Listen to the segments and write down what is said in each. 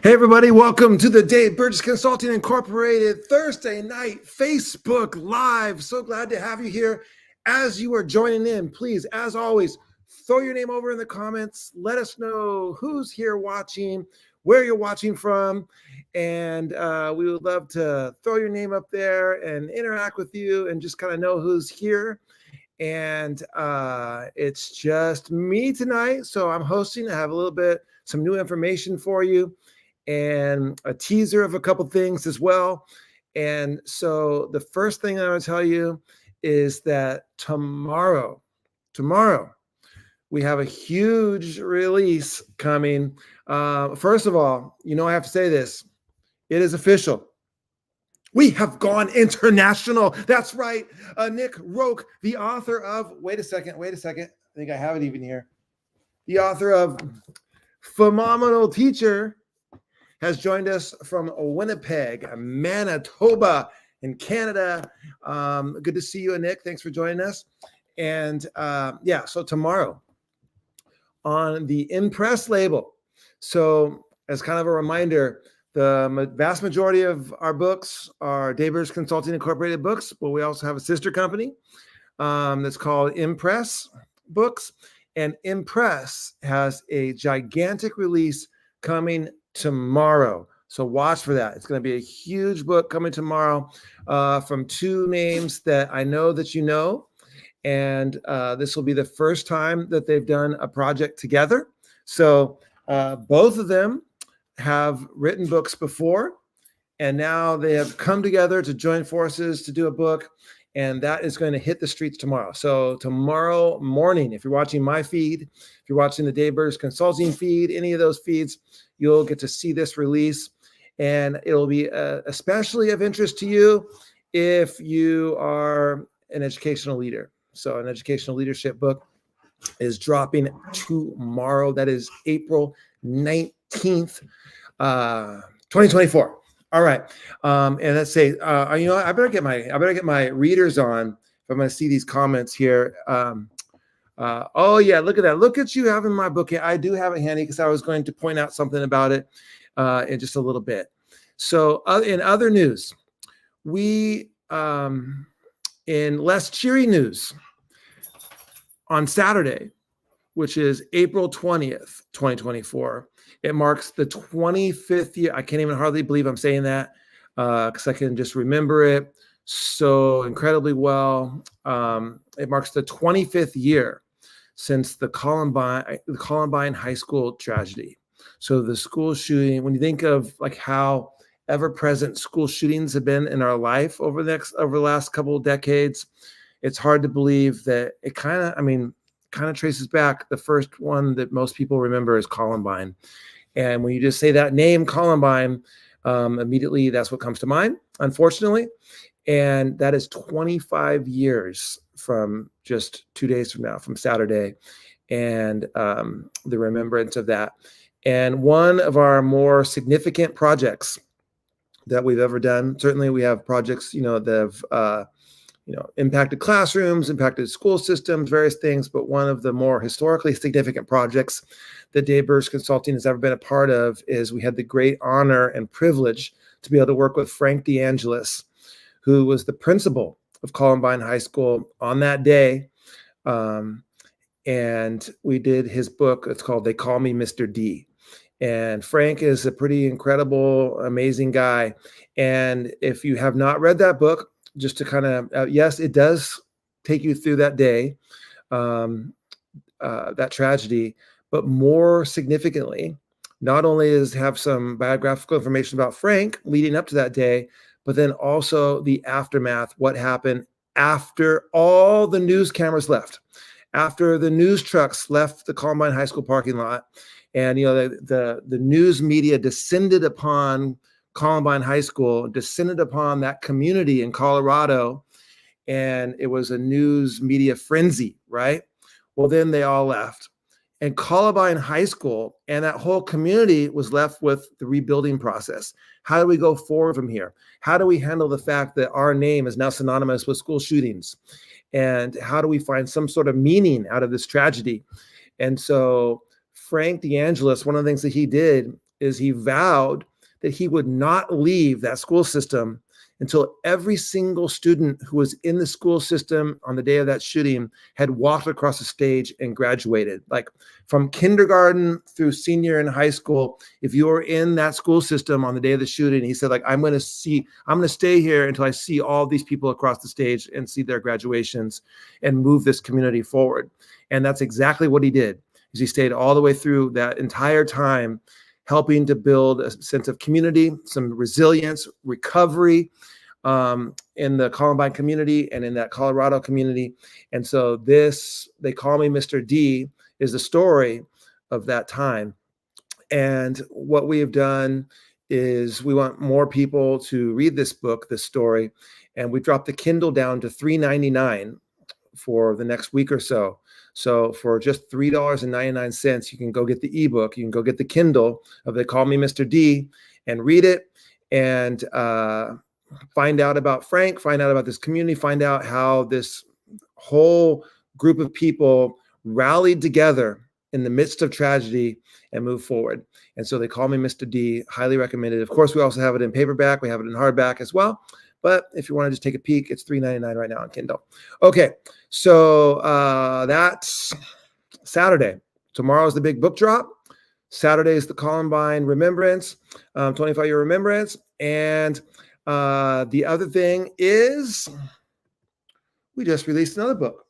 Hey everybody, welcome to the Dave Burgess Consulting Incorporated Thursday night Facebook Live. So glad to have you here. As you are joining in, please, as always, throw your name over in the comments. Let us know who's here watching, where you're watching from, and we would love to throw your name up there and interact with you and just kind of know who's here. And it's just me tonight, so I'm hosting. I have a little bit, some new information for you, and a teaser of a couple things as well. And so the first thing I want to tell you is that tomorrow, we have a huge release coming. First of all, I have to say this. It is official. We have gone international. That's right. Nick Roque, the author of, wait a second. I think I have it even here. The author of Phenomenal Teacher has joined us from Winnipeg, Manitoba in Canada. Good to see you, Nick. Thanks for joining us. And so tomorrow on the Impress label. So as kind of a reminder, the vast majority of our books are Dave Burgess Consulting Incorporated books, but we also have a sister company that's called Impress Books. And Impress has a gigantic release coming tomorrow. So watch for that. It's going to be a huge book coming tomorrow from two names that I know that you know. And this will be the first time that they've done a project together. So both of them have written books before, and now they have come together to join forces to do a book. And that is going to hit the streets tomorrow. So tomorrow morning, if you're watching my feed, if you're watching the Dave Burgess Consulting feed, any of those feeds, you'll get to see this release. And it'll be especially of interest to you if you are an educational leader. So an educational leadership book is dropping tomorrow. That is April 19th, 2024. All right. And let's say, I better get my readers on if I'm going to see these comments here. Oh yeah, look at that. Look at you having my book. I do have it handy because I was going to point out something about it in just a little bit. So in other news, we, in less cheery news, on Saturday, which is April 20th, 2024, it marks the 25th year. I can't even hardly believe I'm saying that because I can just remember it so incredibly well. It marks the 25th year since the Columbine High School tragedy. So the school shooting, when you think of like how ever-present school shootings have been in our life over the last couple of decades, it's hard to believe that it kind of traces back. The first one that most people remember is Columbine. And when you just say that name, Columbine, immediately that's what comes to mind, unfortunately. And that is 25 years from just 2 days from now, from Saturday, and the remembrance of that. And one of our more significant projects that we've ever done, certainly we have projects, that have impacted classrooms, impacted school systems, various things. But one of the more historically significant projects that Dave Burgess Consulting has ever been a part of is we had the great honor and privilege to be able to work with Frank DeAngelis, who was the principal of Columbine High School on that day. And we did his book. It's called They Call Me Mr. D. And Frank is a pretty incredible, amazing guy. And if you have not read that book, just to kind of, yes, it does take you through that day, that tragedy, but more significantly, not only is have some biographical information about Frank leading up to that day, but then also the aftermath, what happened after all the news cameras left, after the news trucks left the Columbine High School parking lot, and the news media descended upon Columbine High School, descended upon that community in Colorado, and it was a news media frenzy, right? Well, then they all left. And Columbine High School and that whole community was left with the rebuilding process. How do we go forward from here? How do we handle the fact that our name is now synonymous with school shootings? And how do we find some sort of meaning out of this tragedy? And so Frank DeAngelis, one of the things that he did is he vowed that he would not leave that school system until every single student who was in the school system on the day of that shooting had walked across the stage and graduated. Like from kindergarten through senior in high school, if you were in that school system on the day of the shooting, he said, like, I'm going to stay here until I see all these people across the stage and see their graduations and move this community forward. And that's exactly what he did. Is he stayed all the way through that entire time, helping to build a sense of community, some resilience, recovery in the Columbine community and in that Colorado community. And so this, They Call Me Mr. D, is the story of that time. And what we have done is we want more people to read this book, this story, and we dropped the Kindle down to $3.99 for the next week or so. So for just $3.99, you can go get the ebook. You can go get the Kindle of They Call Me Mr. D and read it and find out about Frank, find out about this community, find out how this whole group of people rallied together in the midst of tragedy and move forward. And so They Call Me Mr. D, highly recommended. Of course, we also have it in paperback. We have it in hardback as well. But if you want to just take a peek, it's $3.99 right now on Kindle. Okay, so that's Saturday. Tomorrow is the big book drop. Saturday is the Columbine Remembrance, 25-year remembrance. And the other thing is we just released another book.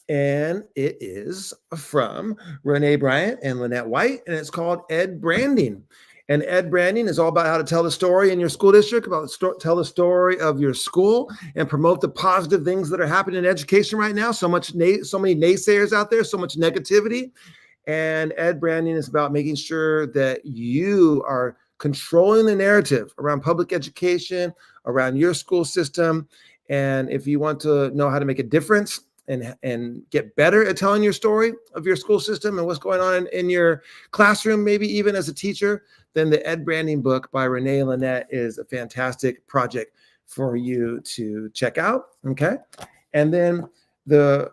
And it is from Renee Bryant and Lynette White, and it's called Ed Branding. And Ed Branding is all about how to tell the story in your school district, tell the story of your school and promote the positive things that are happening in education right now. So many naysayers out there, so much negativity. And Ed Branding is about making sure that you are controlling the narrative around public education, around your school system. And if you want to know how to make a difference and get better at telling your story of your school system and what's going on in your classroom, maybe even as a teacher, then the Ed Branding book by Renee and Lynette is a fantastic project for you to check out. Okay. And then the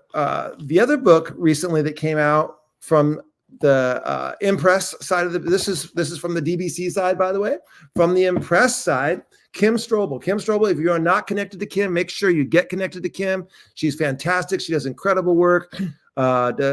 other book recently that came out from the Impress side of this is from the DBC side, by the way, from the Impress side, Kim Strobel. Kim Strobel, if you are not connected to Kim, make sure you get connected to Kim. She's fantastic. She does incredible work.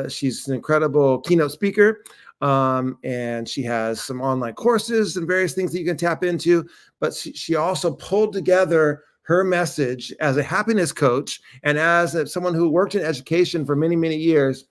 She's an incredible keynote speaker. And she has some online courses and various things that you can tap into. But she also pulled together her message as a happiness coach and as someone who worked in education for many, many years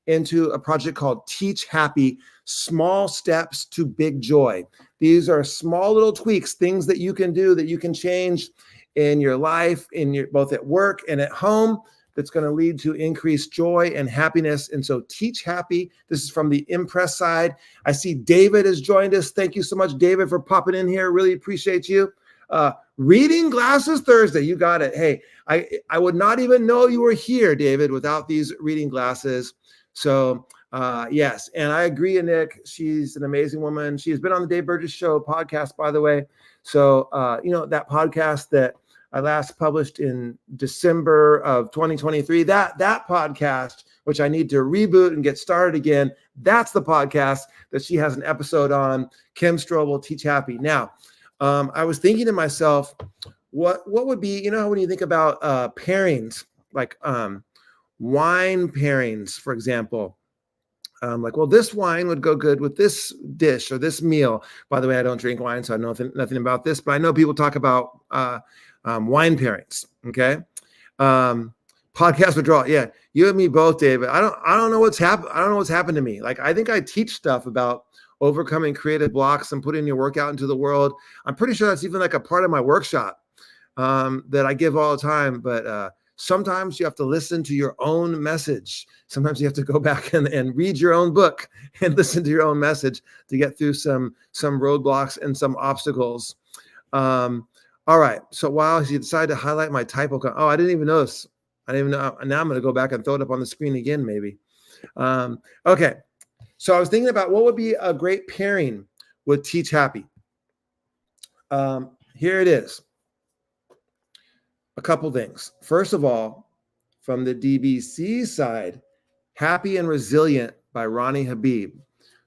into a project called Teach Happy, Small Steps to Big Joy. These are small little tweaks, things that you can do, that you can change in your life, both at work and at home, that's going to lead to increased joy and happiness. And so Teach Happy, this is from the Impress side. I see David has joined us. Thank you so much, David, for popping in here. Really appreciate you. Reading Glasses Thursday. You got it. Hey, I would not even know you were here, David, without these reading glasses. So yes, and I agree, Nick. She's an amazing woman. She has been on the Dave Burgess Show podcast, by the way. So that podcast that I last published in December of 2023, that podcast, which I need to reboot and get started again, that's the podcast that she has an episode on, Kim Strobel, Teach Happy. Now, I was thinking to myself, what would be, when you think about pairings, like wine pairings, for example, this wine would go good with this dish or this meal. By the way, I don't drink wine, so I know nothing about this, but I know people talk about wine pairings. Okay. Podcast withdrawal. Yeah. You and me both, David. I don't know what's happened. I don't know what's happened to me. Like, I think I teach stuff about overcoming creative blocks and putting your work out into the world. I'm pretty sure that's even like a part of my workshop that I give all the time. But sometimes you have to listen to your own message. Sometimes you have to go back and read your own book and listen to your own message to get through some roadblocks and some obstacles. All right. So while you decided to highlight my typo, I didn't even notice. I didn't even know. Now I'm going to go back and throw it up on the screen again, maybe. Okay. So I was thinking about what would be a great pairing with Teach Happy. Here it is. A couple things. First of all, from the DBC side, Happy and Resilient by Ronnie Habib.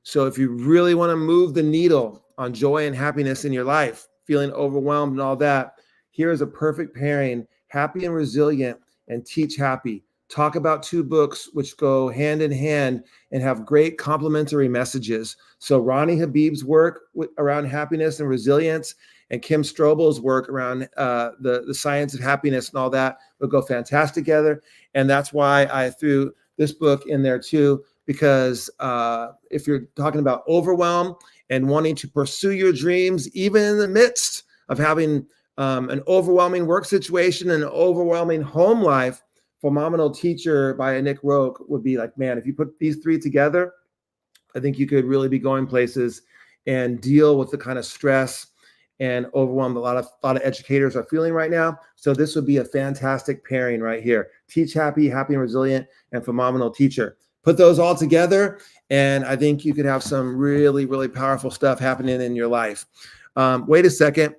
So if you really want to move the needle on joy and happiness in your life, feeling overwhelmed and all that, here is a perfect pairing: Happy and Resilient and Teach Happy. Talk about two books which go hand in hand and have great complementary messages. So Ronnie Habib's work around happiness and resilience, and Kim Strobel's work around the science of happiness and all that would go fantastic together. And that's why I threw this book in there too, because if you're talking about overwhelm and wanting to pursue your dreams, even in the midst of having an overwhelming work situation and an overwhelming home life, Phenomenal Teacher by Nick Roque would be like, man, if you put these three together, I think you could really be going places and deal with the kind of stress and overwhelm a lot of educators are feeling right now. So this would be a fantastic pairing right here: Teach Happy, Happy and Resilient, and Phenomenal Teacher. Put those all together, and I think you could have some really, really powerful stuff happening in your life. Wait a second.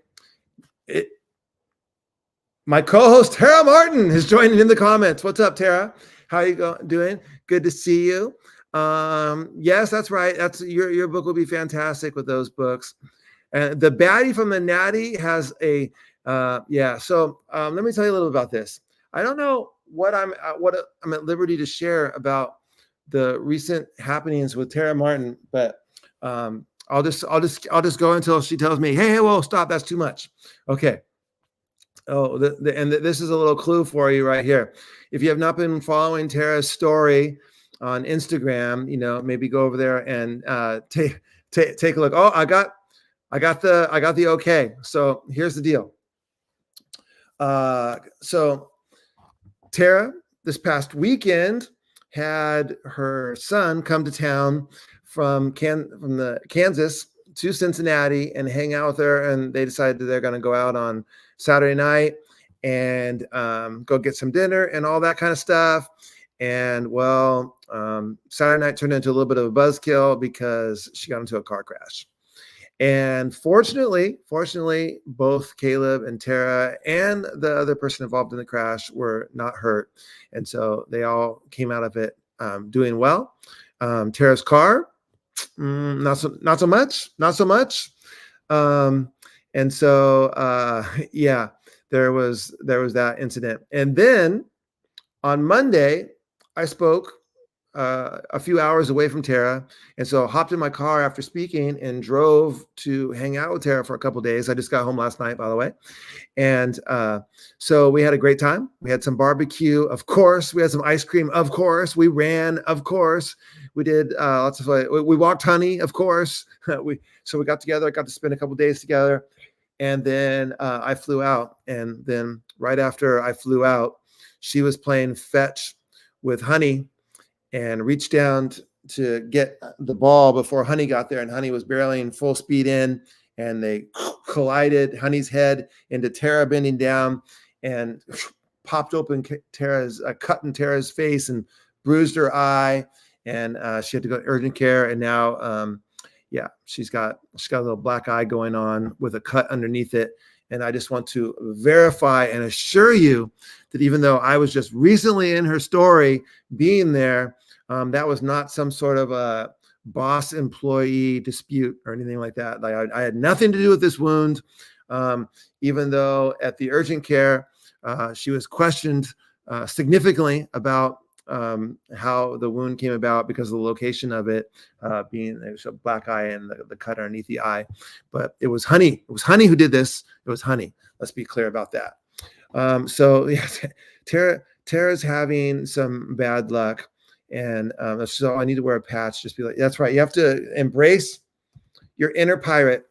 My co-host Tara Martin is joining in the comments. What's up, Tara? How are you doing? Good to see you. Yes, that's right. That's your book will be fantastic with those books. And the Baddie from the Natty has a yeah. So let me tell you a little about this. I don't know what I'm at liberty to share about the recent happenings with Tara Martin, but I'll just go until she tells me, hey, whoa, stop, that's too much. Okay. Oh, this is a little clue for you right here. If you have not been following Tara's story on Instagram, maybe go over there and take a look. Oh, I got the okay. So here's the deal. So Tara, this past weekend, had her son come to town from the Kansas to Cincinnati and hang out with her, and they decided that they're going to go out on Saturday night and go get some dinner and all that kind of stuff. And well, Saturday night turned into a little bit of a buzzkill because she got into a car crash. And fortunately, both Caleb and Tara and the other person involved in the crash were not hurt. And so they all came out of it doing well. Tara's car, not so much. And so, yeah, there was that incident. And then on Monday, I spoke a few hours away from Tara. And so I hopped in my car after speaking and drove to hang out with Tara for a couple of days. I just got home last night, by the way. And so we had a great time. We had some barbecue, of course. We had some ice cream, of course. We ran, of course. We did lots of fun. We walked honey, of course. So we got together. I got to spend a couple of days together. And then I flew out. And then right after I flew out, she was playing fetch with Honey and reached down to get the ball before Honey got there. And Honey was barreling full speed in, and they collided Honey's head into Tara bending down and popped open cut in Tara's face and bruised her eye. And she had to go to urgent care. And now, yeah, she's got a little black eye going on with a cut underneath it. And I just want to verify and assure you that even though I was just recently in her story being there, that was not some sort of a boss employee dispute or anything like that. Like I had nothing to do with this wound. Even though at the urgent care, she was questioned significantly about how the wound came about because of the location of it being it was a black eye and the cut underneath the eye. But it was Honey. It was Honey who did this. It was Honey. Let's be clear about that. So yeah, Tara's having some bad luck. And so I need to wear a patch. Just be like, that's right. You have to embrace your inner pirate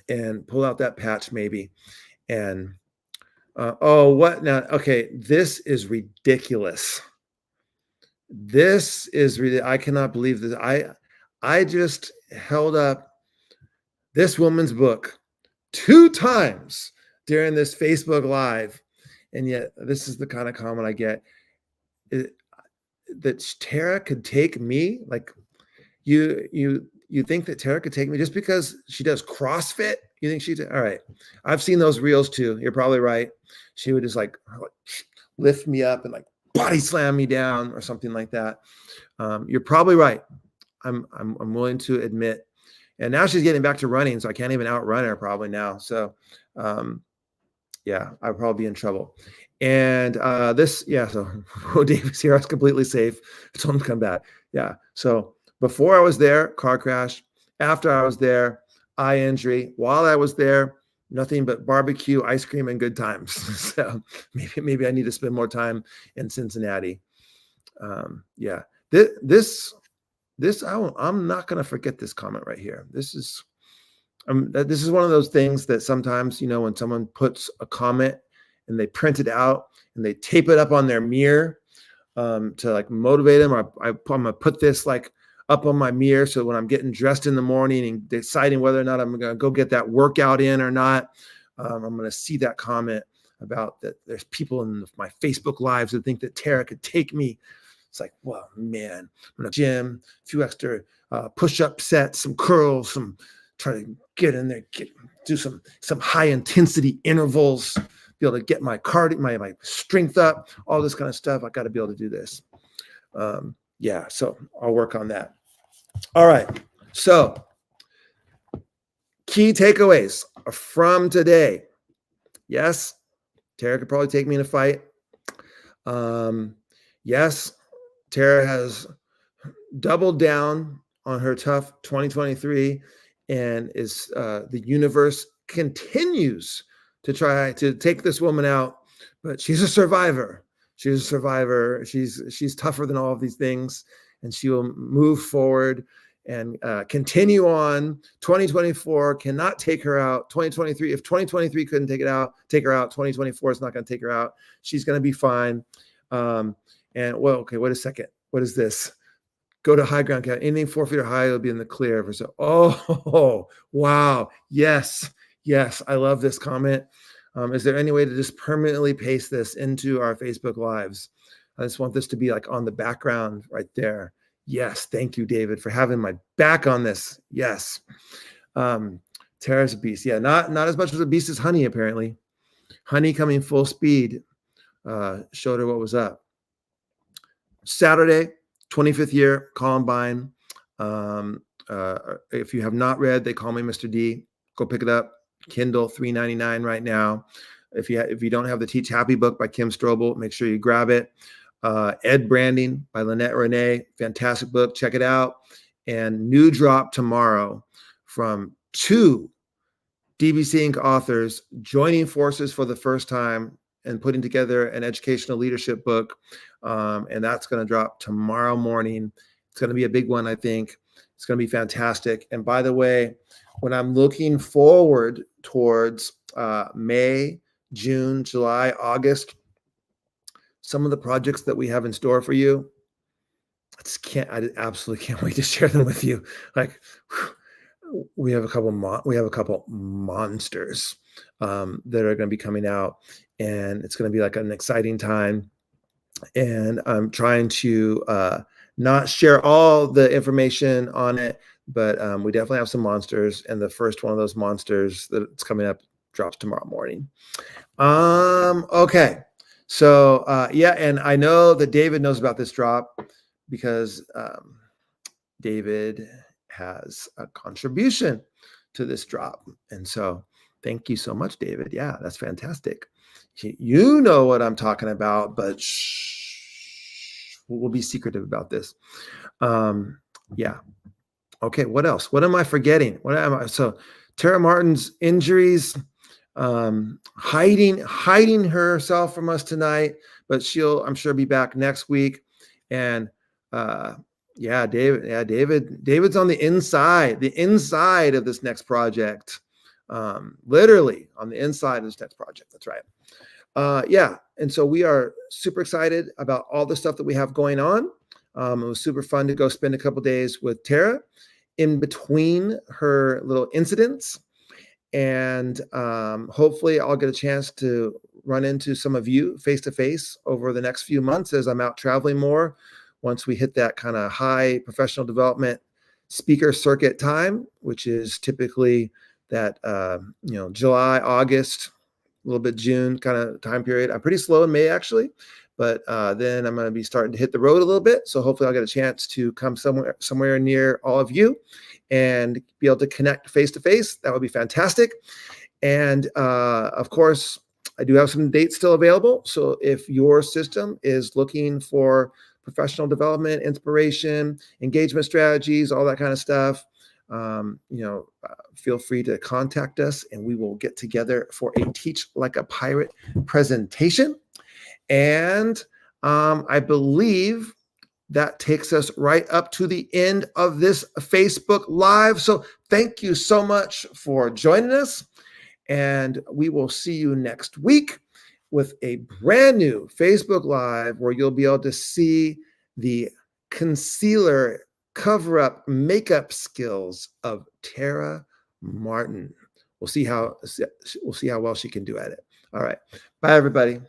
and pull out that patch maybe. And oh, what now? Okay, this is ridiculous. This is really, I cannot believe this. I just held up this woman's book 2 times during this Facebook Live. And yet this is the kind of comment I get. That Tara could take me, like you think that Tara could take me just because she does CrossFit? You think she's all right? I've seen those reels too. You're probably right. She would just like lift me up and like body slam me down or something like that. You're probably right. I'm willing to admit. And now she's getting back to running, so I can't even outrun her probably now. So yeah, I'll probably be in trouble. And so Davis here, I was completely safe. I told him to come back. Yeah. So before I was there, car crash. After I was there, eye injury. While I was there, nothing but barbecue, ice cream, and good times. So maybe I need to spend more time in Cincinnati. Yeah. This I'm not going to forget this comment right here. This is one of those things that sometimes, when someone puts a comment and they print it out and they tape it up on their mirror to like motivate them, or I'm going to put this like up on my mirror. So when I'm getting dressed in the morning and deciding whether or not I'm going to go get that workout in or not, I'm going to see that comment about that. There's people in my Facebook lives that think that Tara could take me. It's like, well, man, I'm going to gym, a few extra push-up sets, some curls, try to get in there, do some high intensity intervals, be able to get my cardio, my strength up, all this kind of stuff. I got to be able to do this. Yeah, so I'll work on that. All right. So key takeaways from today. Yes, Tara could probably take me in a fight. Yes, Tara has doubled down on her tough 2023, and is the universe continues to try to take this woman out, but she's a survivor. She's a survivor. She's tougher than all of these things, and she will move forward and continue on. 2024 cannot take her out. 2023, if 2023 couldn't take her out, 2024 is not going to take her out. She's going to be fine. And well, okay, wait a second. What is this? Go to high ground count. Anything 4 feet or high, it'll be in the clear. So, oh, wow. Yes. I love this comment. Is there any way to just permanently paste this into our Facebook lives? I just want this to be like on the background right there. Yes. Thank you, David, for having my back on this. Yes. Tara's a beast. Yeah. Not as much as a beast as Honey, apparently. Honey coming full speed showed her what was up. Saturday, 25th year Columbine. If you have not read They Call Me Mr. D, go pick it up. Kindle, $3.99 right now. If you don't have the Teach Happy book by Kim Strobel, make sure you grab it. Ed Branding by Lynette Renee, fantastic book. Check it out. And new drop tomorrow from 2 DBC Inc. authors joining forces for the first time and putting together an educational leadership book. And that's going to drop tomorrow morning. It's going to be a big one, I think. It's going to be fantastic. And by the way, when I'm looking forward towards May, June, July, August, some of the projects that we have in store for you, I absolutely can't wait to share them with you. Like, we have a couple monsters that are going to be coming out, and it's going to be like an exciting time. And I'm trying to not share all the information on it, but we definitely have some monsters, and the first one of those monsters that's coming up drops tomorrow morning. Okay. So yeah, and I know that David knows about this drop because David has a contribution to this drop. And so thank you so much, David. Yeah, that's fantastic. You know what I'm talking about, but we'll be secretive about this. Yeah. Okay. What else? What am I forgetting? So Tara Martin's injuries, hiding herself from us tonight, but she'll, I'm sure, be back next week. And David's on the inside of this next project. Literally on the inside of this next project. That's right. Yeah. And so we are super excited about all the stuff that we have going on. It was super fun to go spend a couple days with Tara in between her little incidents. And hopefully I'll get a chance to run into some of you face to face over the next few months as I'm out traveling more. Once we hit that kind of high professional development speaker circuit time, which is typically that, July, August, a little bit June kind of time period. I'm pretty slow in May, actually, but then I'm going to be starting to hit the road a little bit. So hopefully I'll get a chance to come somewhere near all of you and be able to connect face to face. That would be fantastic. And of course, I do have some dates still available. So if your system is looking for professional development, inspiration, engagement strategies, all that kind of stuff, feel free to contact us and we will get together for a Teach Like a Pirate presentation. And I believe that takes us right up to the end of this Facebook Live. So thank you so much for joining us. And we will see you next week with a brand new Facebook Live where you'll be able to see the concealer cover-up makeup skills of Tara Martin. We'll see how well she can do at it. All right. Bye, everybody.